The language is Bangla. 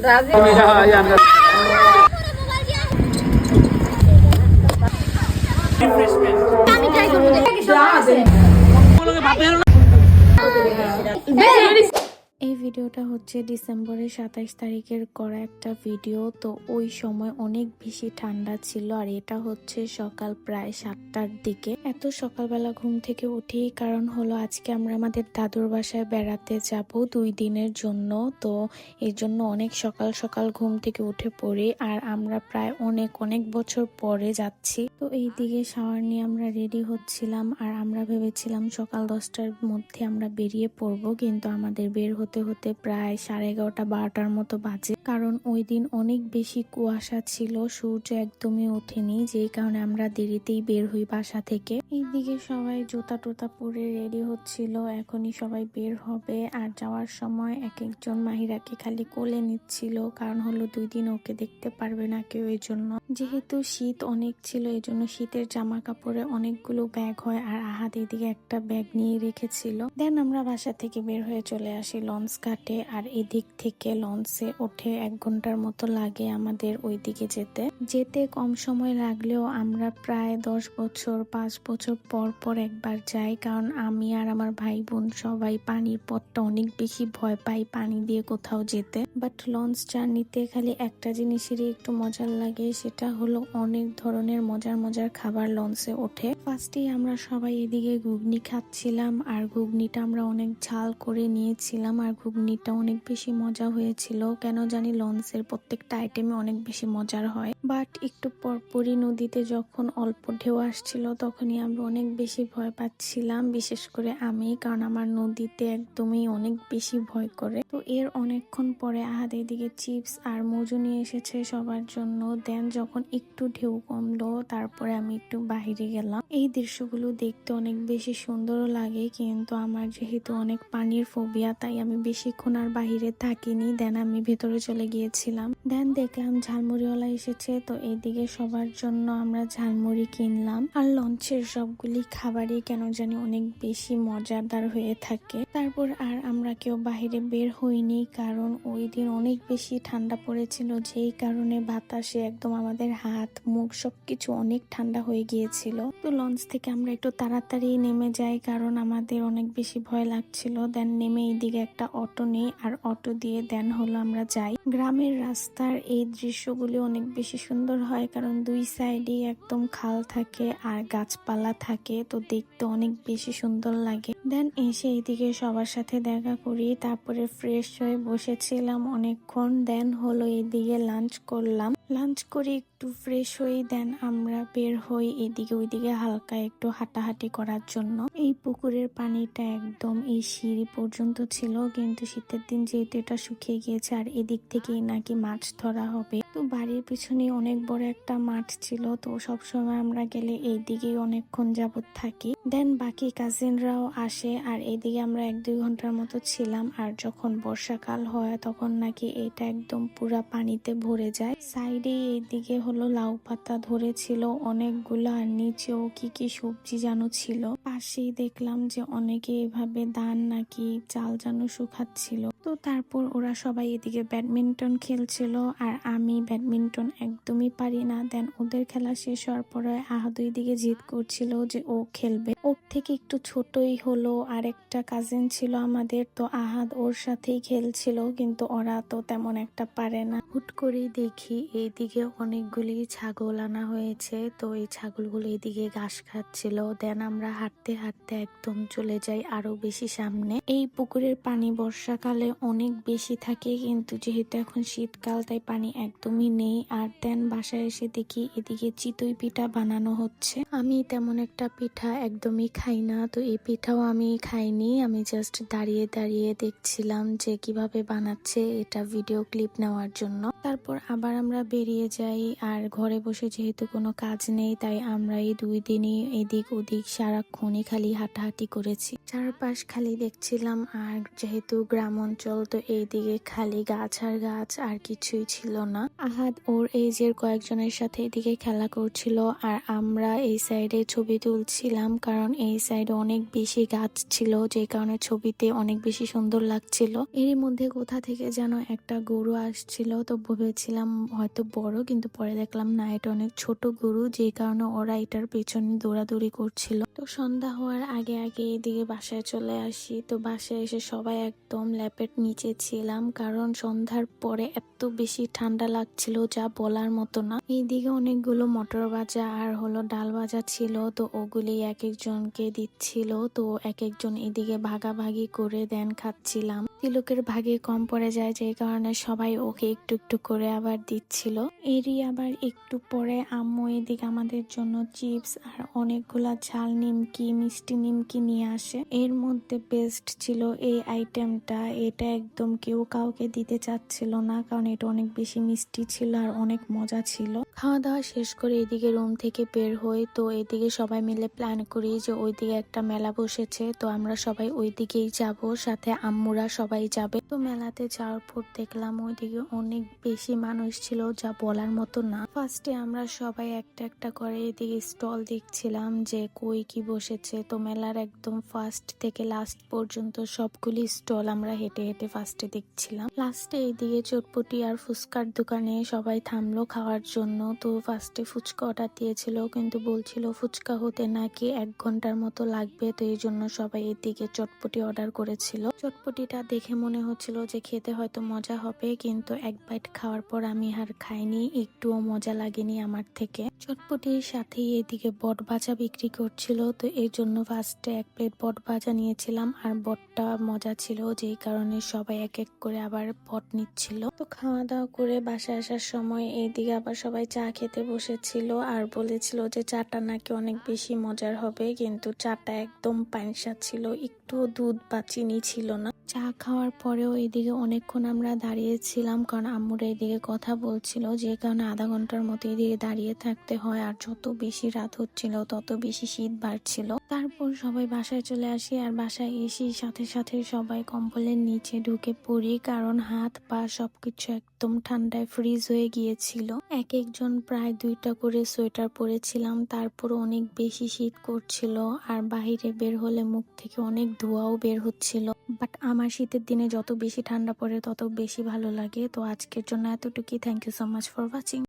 এই ভিডিওটা হচ্ছে ডিসেম্বরের 27 তারিখের করা একটা ভিডিও। তো ওই সময় অনেক বেশি ঠান্ডা ছিল, আর এটা হচ্ছে সকাল প্রায় 7টার দিকে। এত সকালবেলা ঘুম থেকে উঠি কারণ হলো আজকে আমরা আমাদের দাদুর বাসায় বেড়াতে যাব 2 দিনের জন্য। তো এই জন্য অনেক সকাল সকাল ঘুম থেকে উঠে পড়ি, আর আমরা প্রায় অনেক বছর পরে যাচ্ছি। তো এই দিকে শাওয়ার নিয়ে আমরা রেডি হচ্ছিলাম, আর আমরা ভেবেছিলাম সকাল 10টার মধ্যে আমরা বেরিয়ে পড়বো, কিন্তু আমাদের বের হতে হতে প্রায় 11:30 12টার মতো বাজে, কারণ ওই দিন অনেক বেশি কুয়াশা ছিল, সূর্য একদমই ওঠেনি, যেই কারণে আমরা দেরিতেই বের হই বাসা থেকে। এইদিকে সবাই জুতা টোতা পরে রেডি হচ্ছিল, এখনই সবাই বের হবে। আর যাওয়ার সময় এক একজন মাহিরাকে খালি কোলে নিচ্ছিল, কারণ হলো 2 দিন ওকে দেখতে পারবে না কেউ, এই জন্য। যেহেতু শীত অনেক ছিল এই জন্য শীতের জামা কাপড়ে অনেকগুলো ব্যাগ হয়, আর আহাদ এদিকে একটা ব্যাগ নিয়ে রেখেছিল। দেন আমরা বাসা থেকে বের হয়ে চলে আসি লঞ্চ ঘাটে, আর এদিক থেকে লঞ্চে ওঠে 1 ঘন্টার মতো লাগে আমাদের ওইদিকে যেতে কম সময় লাগলেও আমরা প্রায় 10 বছর 5 বছর পর পর একবার যাই, কারণ আমি আর আমার ভাই বোন সবাই পানির পথটা অনেক বেশি ভয় পাই পানি দিয়ে কোথাও যেতে। বাট লঞ্চ জার্নিতে খালি একটা জিনিসেরই একটু মজার লাগে, সেটা হলো অনেক ধরনের মজার খাবার লঞ্চে ওঠে। ফার্স্টেই আমরা সবাই এদিকে ঘুগনি খাচ্ছিলাম, আর ঘুগনিটা আমরা অনেক ঝাল করে নিয়েছিলাম, আর ঘুগনিটা অনেক বেশি মজা হয়েছিল। কেন জানি লঞ্চের প্রত্যেকটা আইটেমে অনেক বেশি মজার হয়। বাট একটু পরপরই নদীতে যখন অল্প ঢেউ আসছিল তখনই আমরা অনেক বেশি ভয় পাচ্ছিলাম, বিশেষ করে আমি, কারণ আমার নদীতে একদমই অনেক বেশি ভয় করে। তো এর অনেকক্ষণ পরে আহাদ এদিকে চিপস আর মজু নিয়ে এসেছে সবার জন্য। দেন যখন একটু ঢেউ কমলো তারপরে আমি একটু বাহিরে গেলাম। এই দৃশ্যগুলো দেখতে অনেক বেশি সুন্দরও লাগে, কিন্তু আমার যেহেতু অনেক পানির ফোবিয়া তাই আমি বেশিক্ষণ আর বাহিরে থাকিনি। দেন আমি ভেতরে চলে গিয়েছিলাম। দেন দেখলাম ঝালমুড়িওয়ালা এসেছে, তো এইদিকে সবার জন্য আমরা ঝালমুড়ি কিনলাম। আর লঞ্চের সবগুলি খাবারই কেন জানি অনেক বেশি মজাদার হয়ে থাকে। তারপর আর আমরা কেউ বাহিরে বের হইনি, কারণ ওই দিন অনেক বেশি ঠান্ডা পড়েছিল, যেই কারণে বাতাসে একদম আমাদের হাত মুখ সবকিছু অনেক ঠান্ডা হয়ে গিয়েছিল। তো লঞ্চ থেকে আমরা একটু তাড়াতাড়ি নেমে যাই, কারণ আমাদের অনেক বেশি ভয় লাগছিল। দেন নেমে এইদিকে একটা অটো নেই, আর অটো দিয়ে দেন হলো আমরা যাই। গ্রামের রাস্তার এই দৃশ্যগুলি অনেক বেশি সুন্দর হয়, কারণ 2 সাইডে একদম খাল থাকে আর গাছপালা থাকে, তো দেখতে অনেক বেশি সুন্দর লাগে। দেন এসে এইদিকে সবার সাথে দেখা করি, তারপরে ফ্রেশ হয়ে বসেছিলাম অনেকক্ষণ। দেন হলো এইদিকে লাঞ্চ করলাম, লাঞ্চ করে একটু ফ্রেশ হই। দেন আমরা বের হই এদিকে ওইদিকে হালকা একটু হাঁটাহাঁটি করার জন্য। এই পুকুরের পানিটা একদম এই সিঁড়ি পর্যন্ত ছিল, কিন্তু শীতের দিন যেহেতু এটা শুকিয়ে গিয়েছে, আর এদিক থেকেই নাকি মাছ ধরা হবে। তো বাড়ির পিছনে অনেক বড় একটা মাঠ ছিল, তো সবসময় আমরা গেলে এইদিকেই অনেকক্ষণ যাবত থাকি। দেন বাকি কাজিনরাও আসে, আর এইদিকে আমরা 1-2 ঘন্টার মতো ছিলাম। আর যখন বর্ষাকাল হয় তখন নাকি এটা একদম পুরা পানিতে ভরে যায়। সাইডে এইদিকে হলো লাউ পাতা ধরেছিল অনেকগুলো, আর নিচেও কি সবজি যেন ছিল। পাশেই দেখলাম যে অনেকে এভাবে ধান নাকি চাল যেন শুকাচ্ছিল। তো তারপর ওরা সবাই এদিকে ব্যাডমিন্টন খেলছিল, আর আমি ব্যাডমিন্টন একদমই পারি না। দেন ওদের খেলা শেষ হওয়ার পরে আহাদ দিকে জিদ করছিল যে ও খেলবে। ওর থেকে একটু ছোটই হলো আর একটা কাজিন ছিল আমাদের, তো আহাদ ওর সাথেই খেলছিল, কিন্তু ওরা তো তেমন একটা পারে না। হুট করেই দেখি এইদিকে অনেকগুলি ছাগল আনা হয়েছে, তো এই ছাগলগুলো এইদিকে ঘাস খাচ্ছিল। দেন আমরা হাঁটতে হাঁটতে একদম চলে যাই আরো বেশি সামনে। এই পুকুরের পানি বর্ষাকালে অনেক বেশি থাকে, কিন্তু যেহেতু এখন শীতকাল তাই পানি একদমই নেই। আর দেন বাসায় এসে দেখি এদিকে চিতই পিঠা বানানো হচ্ছে। আমি তেমন একটা পিঠা একদমই খাই না, তো এই পিঠাও আমি খাইনি, আমি জাস্ট দাঁড়িয়ে দাঁড়িয়ে দেখছিলাম যে কিভাবে বানাচ্ছে, এটা ভিডিও ক্লিপ নেওয়ার জন্য। তারপর আবার আমরা বের পেরিয়ে যায়। আর ঘরে বসে যেহেতু কোনো কাজ নেই, তাই আমরা এই 2 দিনই এদিক ওদিক সারাক্ষণই খালি হাঁটাহাঁটি করেছি। চারপাশ খালি দেখছিলাম, আর যেহেতু গ্রাম অঞ্চল তো এইদিকে খালি গাছ আর গাছ, আর কিছুই ছিল না। আহাদ ওর এজের কয়েকজনের সাথে এদিকে খেলা করছিল, আর আমরা এই সাইডে ছবি তুলছিলাম, কারণ এই সাইডে অনেক বেশি গাছ ছিল, যে কারণে ছবিতে অনেক বেশি সুন্দর লাগছিল। এরই মধ্যে কোথা থেকে যেন একটা গরু আসছিল, তো ভেবেছিলাম হয়তো বড়, কিন্তু পরে দেখলাম না, এটা অনেক ছোট গরু, যে কারণে ওরা এটার পেছনে দৌড়াদৌড়ি করছিল। তো সন্ধ্যা হওয়ার আগে আগে এদিকে বাসায় চলে আসি। তো বাসায় এসে সবাই একদম ল্যাপের নিচে ছিলাম, কারণ সন্ধ্যার পরে এত বেশি ঠান্ডা লাগছিল যা বলার মতো না। এইদিকে অনেকগুলো মটর ভাজা আর হলো ডাল ভাজা ছিল, তো ওগুলি এক একজনকে দিচ্ছিল। তো এক একজন এদিকে ভাগাভাগি করে দেন খাচ্ছিলাম। তিলকের ভাগে কম পড়ে যায়, যে কারণে সবাই ওকে একটু একটু করে আবার দিচ্ছিল। এরই আবার একটু পরে আম্মু এদিকে আমাদের জন্য চিপস আর অনেকগুলা ঝাল নিমকি, মিষ্টি নিমকি নিয়ে আসে। এর মধ্যে বেস্ট ছিল এই আইটেমটা, এটা একদম কেউ কাউকে দিতে চাচ্ছিল না, কারণ এটা অনেক বেশি মিষ্টি ছিল আর অনেক মজা ছিল। খাওয়া দাওয়া শেষ করে এদিকে রুম থেকে বের হই। তো এদিকে সবাই মিলে প্ল্যান করি যে ওইদিকে একটা মেলা বসেছে, তো আমরা সবাই ওইদিকেই যাব, সাথে আম্মুরা সবাই যাবে। তো মেলাতে যাওয়ার পর দেখলাম ওইদিকে অনেক বেশি মানুষ ছিল, যা বলার মতো না। ফার্স্টে আমরা সবাই একটা একটা করে এদিকে স্টল দেখছিলাম যে কই কি বসেছে। তো মেলার একদম ফার্স্ট থেকে লাস্ট পর্যন্ত সবগুলি স্টল আমরা হেঁটে হেঁটে ফার্স্টে দেখছিলাম। লাস্টে এইদিকে চটপটি আর ফুচকার দোকানে সবাই থামলো খাওয়ার জন্য। তো ফার্স্টে ফুচকা অর্ডার দিয়েছিল, কিন্তু বলছিল ফুচকা হতে নাকি 1 ঘন্টার মতো লাগবে, তো এই জন্য সবাই এদিকে চটপটি অর্ডার করেছিল। চটপটিটা দেখে মনে হচ্ছিল যে খেতে হয়তো মজা হবে, কিন্তু এক বাইট খাওয়ার পর আমি আর খাইনি, একটুও মজা লাগেনি আমার থেকে। চটপটির সাথেই এদিকে বট ভাজা বিক্রি করছিল, তো এই জন্য ফার্স্টে 1 প্লেট বট ভাজা নিয়েছিলাম, আর বটটা মজা ছিল, যেই কারণে সবাই এক এক করে আবার বট নিচ্ছিল। তো খাওয়া দাওয়া করে বাসায় আসার সময় এইদিকে আবার সবাই চা খেতে বসেছিল, আর বলেছিল যে চাটা নাকি অনেক বেশি মজার হবে, কিন্তু চাটা একদম পানিসাত ছিল, একটুও দুধ বা চিনি ছিল না। চা খাওয়ার পরেও এদিকে অনেকক্ষণ আমরা দাঁড়িয়েছিলাম, কারণ আম্মুরা এদিকে কথা বলছিল, যে কারণে আধা ঘন্টার মতো এদিকে দাঁড়িয়ে থাকতে হয়। আর যত বেশি রাত হচ্ছিল তত বেশি শীত বাড়ছিল। তারপর সবাই বাসায় চলে আসি, আর বাসায় এসে সাথে সাথে সবাই কম্বলের নিচে ঢুকে পড়ি, কারণ হাত পা সবকিছু একদম ঠান্ডায় ফ্রিজ হয়ে গিয়েছিল। এক একজন প্রায় 2টা করে সোয়েটার পরেছিলাম, তারপর অনেক বেশি শীত করছিল, আর বাহিরে বের হলে মুখ থেকে অনেক ধোঁয়াও বের হচ্ছিল। বাট আমার শীতের দিনে যত বেশি ঠান্ডা পড়ে তত বেশি ভালো লাগে। তো আজকের জন্য এতটুকুই। Thank you so much for watching.